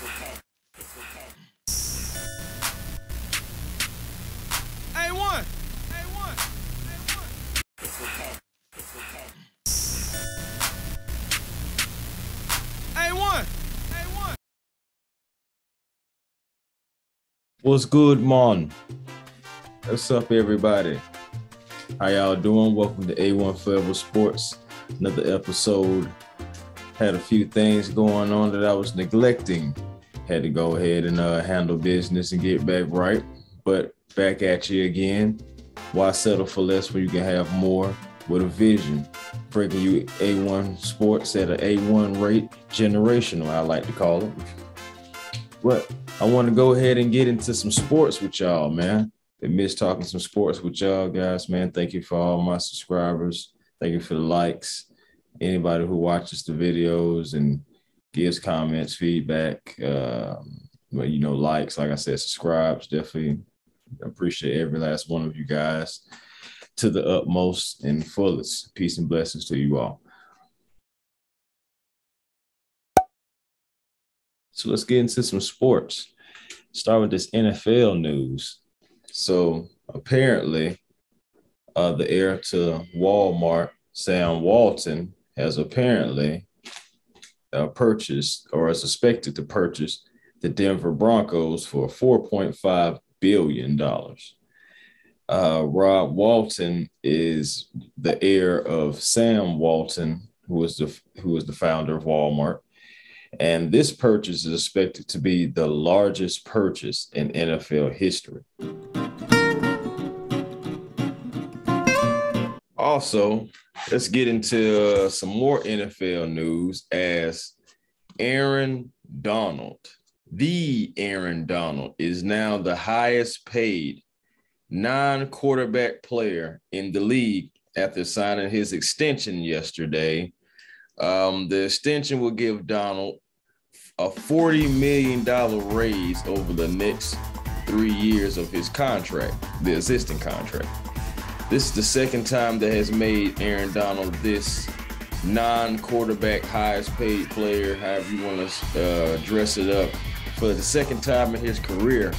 A1. What's good, Mon? What's up, everybody? How y'all doing? Welcome to A1 Forever Sports. Another episode. Had a few things going on that I was neglecting. Had to go ahead and handle business and get back right. But back at you again. Why settle for less when you can have more with a vision? Bringing you A1 Sports at an A1 rate, generational, I like to call it. But I want to go ahead and get into some sports with y'all, man. I miss talking some sports with y'all guys, man. Thank you for all my subscribers. Thank you for the likes. Anybody who watches the videos and gives comments, feedback, likes, like I said, subscribes. Definitely appreciate every last one of you guys to the utmost and fullest. Peace and blessings to you all. So let's get into some sports. Start with this NFL news. So apparently, the heir to Walmart, Sam Walton, has apparently purchased or is expected to purchase the Denver Broncos for $4.5 billion. Rob Walton is the heir of Sam Walton, who was the founder of Walmart. And this purchase is expected to be the largest purchase in NFL history. Also, let's get into some more NFL news as Aaron Donald, the Aaron Donald, is now the highest paid non-quarterback player in the league after signing his extension yesterday. The extension will give Donald a $40 million raise over the next 3 years of his contract, the existing contract. This is the second time that has made Aaron Donald this non-quarterback highest paid player, however you want to dress it up, for the second time in his career.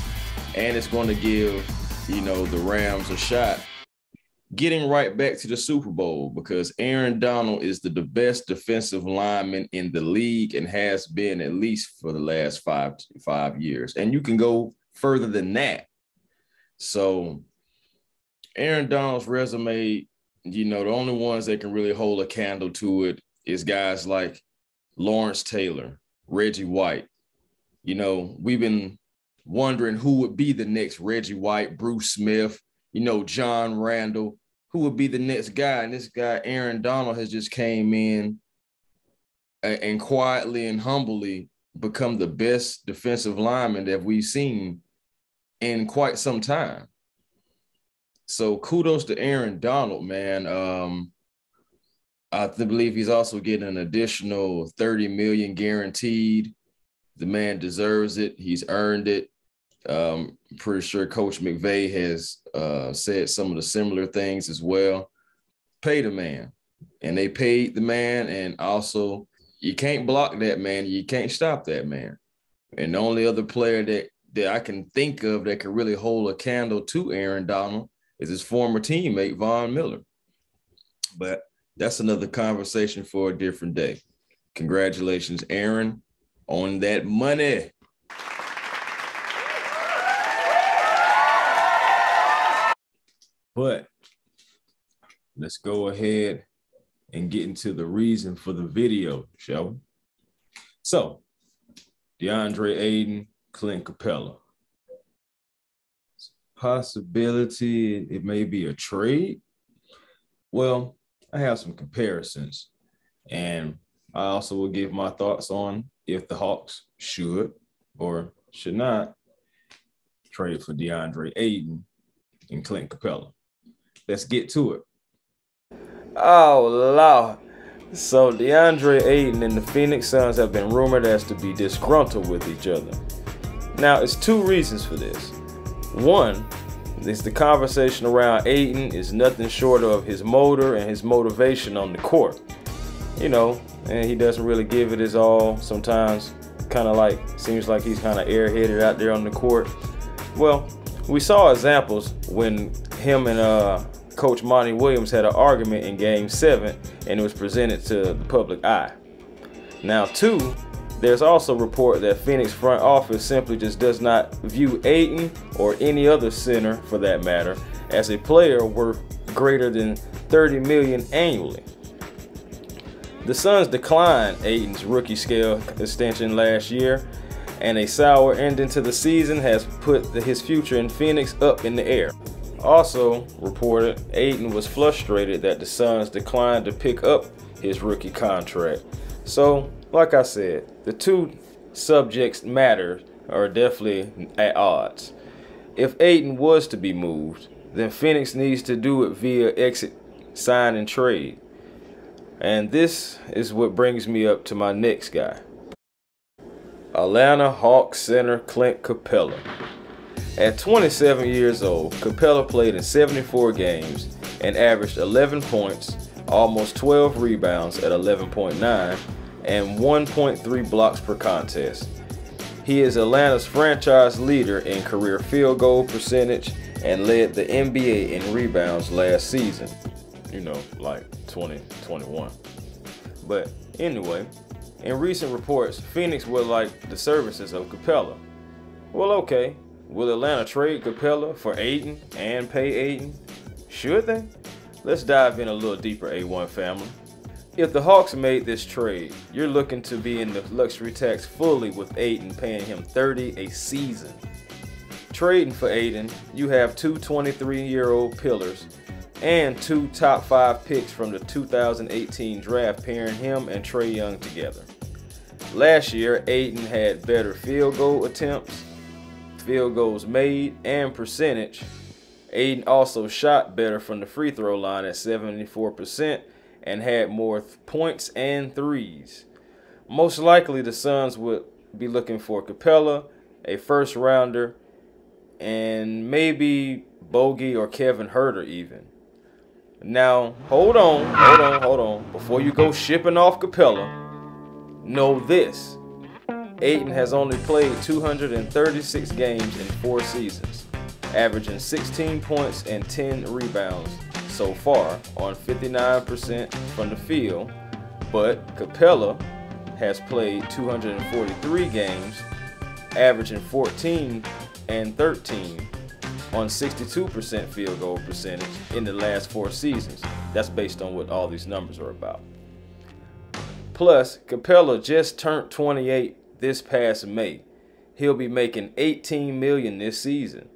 And it's going to give, the Rams a shot getting right back to the Super Bowl, because Aaron Donald is the best defensive lineman in the league and has been at least for the last five years. And you can go further than that. So Aaron Donald's resume, the only ones that can really hold a candle to it is guys like Lawrence Taylor, Reggie White. We've been wondering who would be the next Reggie White, Bruce Smith, John Randall, who would be the next guy. And this guy, Aaron Donald, has just came in and quietly and humbly become the best defensive lineman that we've seen in quite some time. So kudos to Aaron Donald, man. I believe he's also getting an additional $30 million guaranteed. The man deserves it. He's earned it. Pretty sure Coach McVay has said some of the similar things as well. Pay the man. And they paid the man. And also, you can't block that man. You can't stop that man. And the only other player that I can think of that can really hold a candle to Aaron Donald is his former teammate, Von Miller. But that's another conversation for a different day. Congratulations, Aaron, on that money. But let's go ahead and get into the reason for the video, shall we? So, DeAndre Ayton, Clint Capela. Possibility it may be a trade. Well, I have some comparisons, and I also will give my thoughts on if the Hawks should or should not trade for DeAndre Ayton and Clint Capela. Let's get to it. Oh, Lord. So DeAndre Ayton and the Phoenix Suns have been rumored as to be disgruntled with each other. Now, it's two reasons for this. One is the conversation around Ayton is nothing short of his motor and his motivation on the court. And he doesn't really give it his all sometimes kind of like, seems like he's kind of airheaded out there on the court. Well, we saw examples when him and Coach Monty Williams had an argument in Game 7, and it was presented to the public eye. Now, 2, there's also report that Phoenix front office simply just does not view Ayton, or any other center for that matter, as a player worth greater than $30 million annually. The Suns declined Ayton's rookie scale extension last year, and a sour ending to the season has put his future in Phoenix up in the air. Also reported, Ayton was frustrated that the Suns declined to pick up his rookie contract. So, like I said, the two subjects matter are definitely at odds. If Ayton was to be moved, then Phoenix needs to do it via exit, sign, and trade. And this is what brings me up to my next guy. Atlanta Hawks center Clint Capela. At 27 years old, Capela played in 74 games and averaged 11 points, almost 12 rebounds at 11.9, and 1.3 blocks per contest. He is Atlanta's franchise leader in career field goal percentage and led the NBA in rebounds last season. You know, like 2021. But anyway, in recent reports, Phoenix would like the services of Capela. Well, okay, will Atlanta trade Capela for Ayton and pay Ayton? Should they? Let's dive in a little deeper, A1 family. If the Hawks made this trade, you're looking to be in the luxury tax fully with Ayton paying him $30 a season. Trading for Ayton, you have two 23-year-old pillars and 2 top 5 picks from the 2018 draft pairing him and Trae Young together. Last year, Ayton had better field goal attempts, field goals made, and percentage. Ayton also shot better from the free throw line at 74% and had more points and threes. Most likely the Suns would be looking for Capela, a first rounder, and maybe Bogi or Kevin Huerter even. Now, hold on. Before you go shipping off Capela, know this. Ayton has only played 236 games in 4 seasons, averaging 16 points and 10 rebounds so far on 59% from the field, but Capela has played 243 games, averaging 14 and 13 on 62% field goal percentage in the last 4 seasons. That's based on what all these numbers are about. Plus, Capela just turned 28 this past May. He'll be making $18 million this season.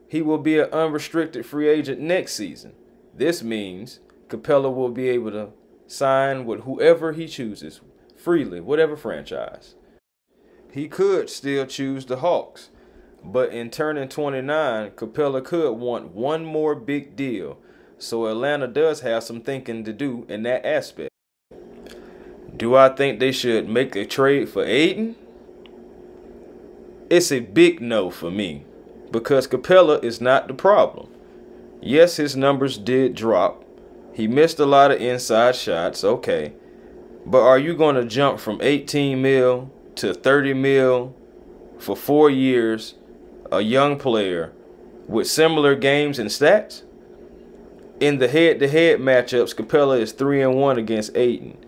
He will be an unrestricted free agent next season. This means Capela will be able to sign with whoever he chooses freely, whatever franchise. He could still choose the Hawks, but in turning 29, Capela could want one more big deal, so Atlanta does have some thinking to do in that aspect. Do I think they should make a trade for Ayton? It's a big no for me, because Capela is not the problem. Yes, his numbers did drop. He missed a lot of inside shots, okay. But are you going to jump from 18 mil to 30 mil for 4 years, a young player with similar games and stats? In the head-to-head matchups, Capela is 3-1 against Ayton.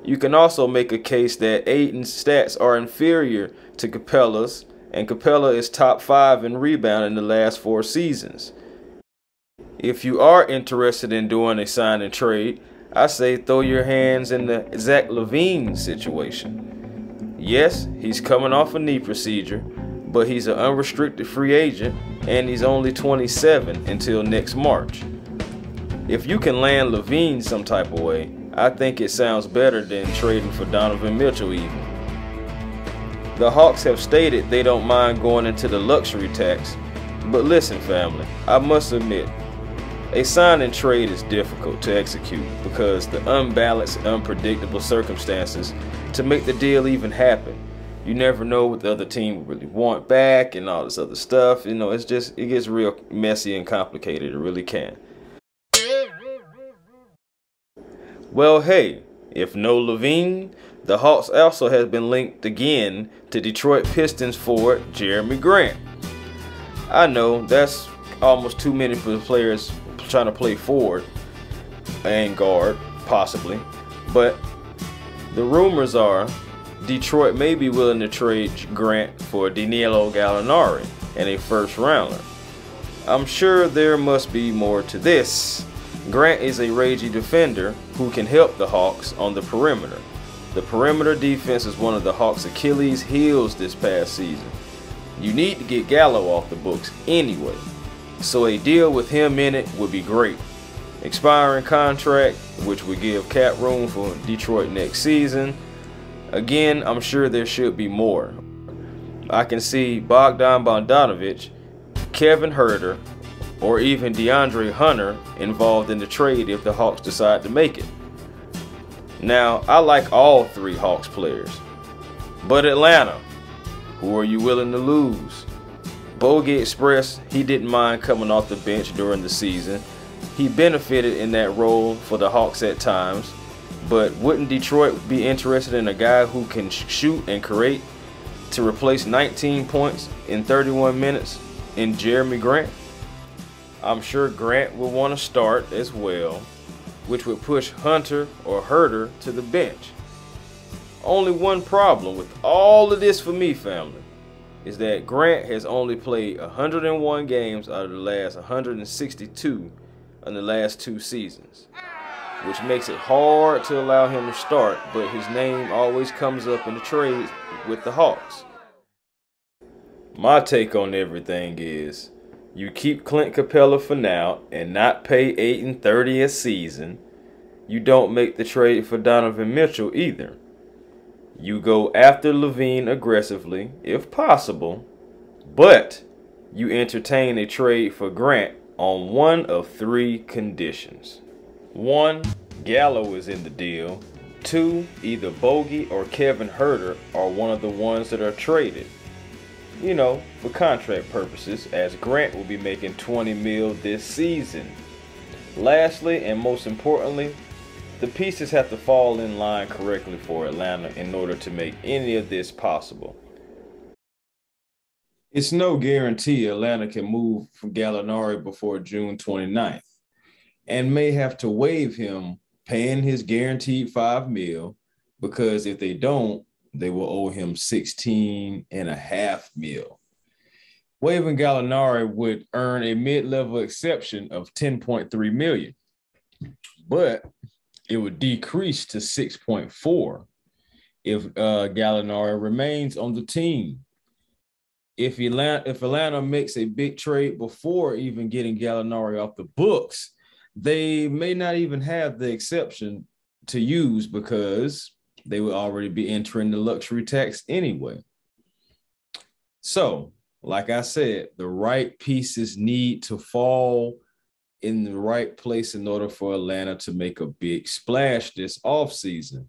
You can also make a case that Ayton's stats are inferior to Capela's, and Capela is top 5 in rebound in the last 4 seasons. If you are interested in doing a sign and trade, I say throw your hands in the Zach Lavine situation. Yes, he's coming off a knee procedure, but he's an unrestricted free agent, and he's only 27 until next March. If you can land Lavine some type of way, I think it sounds better than trading for Donovan Mitchell even. The Hawks have stated they don't mind going into the luxury tax, but listen family, I must admit, a sign and trade is difficult to execute because the unbalanced, unpredictable circumstances to make the deal even happen. You never know what the other team will really want back and all this other stuff. You know, it gets real messy and complicated. It really can. Well, hey, If no Lavine, the Hawks also have been linked again to Detroit Pistons forward Jerami Grant. I know that's almost too many for the players trying to play forward and guard, possibly, but the rumors are Detroit may be willing to trade Grant for Danilo Gallinari and a first rounder. I'm sure there must be more to this. Grant is a ragey defender who can help the Hawks on the perimeter. The perimeter defense is one of the Hawks Achilles heels this past season. You need to get Gallo off the books anyway, so a deal with him in it would be great. Expiring contract, which would give cap room for Detroit next season. Again, I'm sure there should be more. I can see Bogdan Bogdanovic, Kevin Huerter, or even DeAndre Hunter involved in the trade if the Hawks decide to make it. Now, I like all three Hawks players, but Atlanta, who are you willing to lose? Bogi expressed he didn't mind coming off the bench during the season. He benefited in that role for the Hawks at times, but wouldn't Detroit be interested in a guy who can shoot and create to replace 19 points in 31 minutes in Jerami Grant? I'm sure Grant will want to start as well, which would push Hunter or Huerter to the bench. Only one problem with all of this for me, family, is that Grant has only played 101 games out of the last 162 in the last 2 seasons, which makes it hard to allow him to start, but his name always comes up in the trades with the Hawks. My take on everything is, you keep Clint Capela for now and not pay Ayton $30 a season. You don't make the trade for Donovan Mitchell either. You go after Lavine aggressively, if possible, but you entertain a trade for Grant on one of 3 conditions. 1, Gallo is in the deal. 2, either Bogi or Kevin Huerter are one of the ones that are traded. You know, for contract purposes, as Grant will be making $20 million this season. Lastly, and most importantly, the pieces have to fall in line correctly for Atlanta in order to make any of this possible. It's no guarantee Atlanta can move from Gallinari before June 29th and may have to waive him paying his guaranteed $5 million, because if they don't, they will owe him $16.5 million. Waiving Gallinari would earn a mid-level exception of $10.3 million, but it would decrease to $6.4 if Gallinari remains on the team. If Atlanta makes a big trade before even getting Gallinari off the books, they may not even have the exception to use because they would already be entering the luxury tax anyway. So, like I said, the right pieces need to fall in the right place in order for Atlanta to make a big splash this offseason.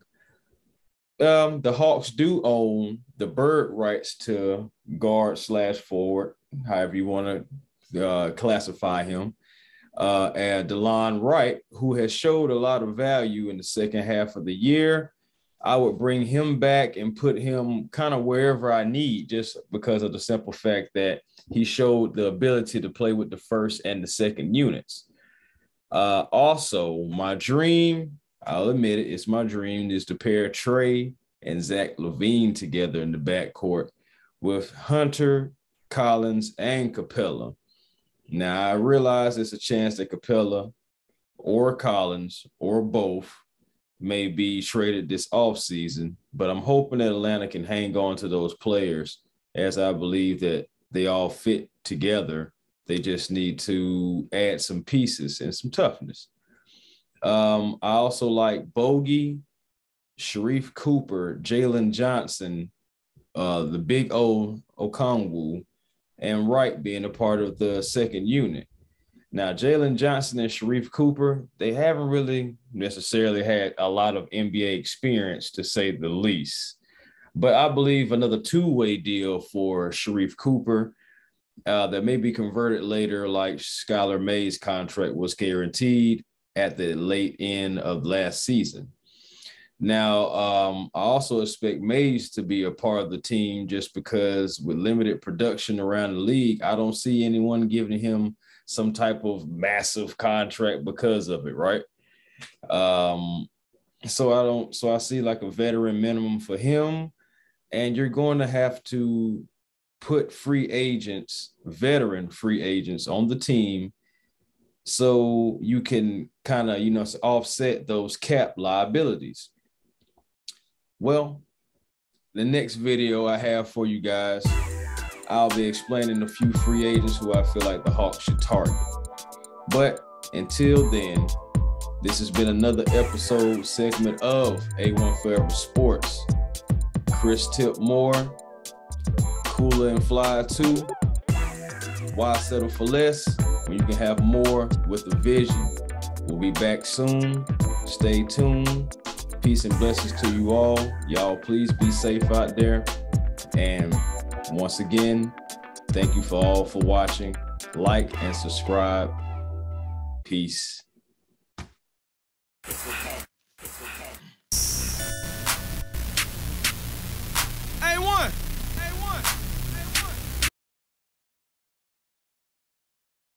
The Hawks do own the bird rights to guard/forward, however you want to classify him, and DeLon Wright, who has showed a lot of value in the second half of the year. I would bring him back and put him kind of wherever I need, just because of the simple fact that he showed the ability to play with the first and the second units. Also, my dream, I'll admit it, it's my dream, is to pair Trae and Zach Lavine together in the backcourt with Hunter, Collins, and Capela. Now, I realize there's a chance that Capela or Collins or both may be traded this offseason, but I'm hoping that Atlanta can hang on to those players, as I believe that they all fit together. They just need to add some pieces and some toughness. I also like Bogi, Sharife Cooper, Jalen Johnson, the big O Okongwu, and Wright being a part of the second unit. Now, Jalen Johnson and Sharife Cooper, they haven't really necessarily had a lot of NBA experience, to say the least. But I believe another two-way deal for Sharife Cooper that may be converted later, like Skylar May's contract was guaranteed at the late end of last season. Now, I also expect Mays to be a part of the team just because with limited production around the league, I don't see anyone giving him some type of massive contract because of it, right? So I see like a veteran minimum for him, and you're going to have to put veteran free agents on the team so you can kind of, offset those cap liabilities. Well, the next video I have for you guys, I'll be explaining a few free agents who I feel like the Hawks should target. But until then, this has been another segment of A1 Forever Sports. Chris Tipmore, Cooler and Fly 2. Why settle for less when you can have more with a vision? We'll be back soon. Stay tuned. Peace and blessings to you all. Y'all, please be safe out there. And once again, thank you for watching. Like and subscribe. Peace.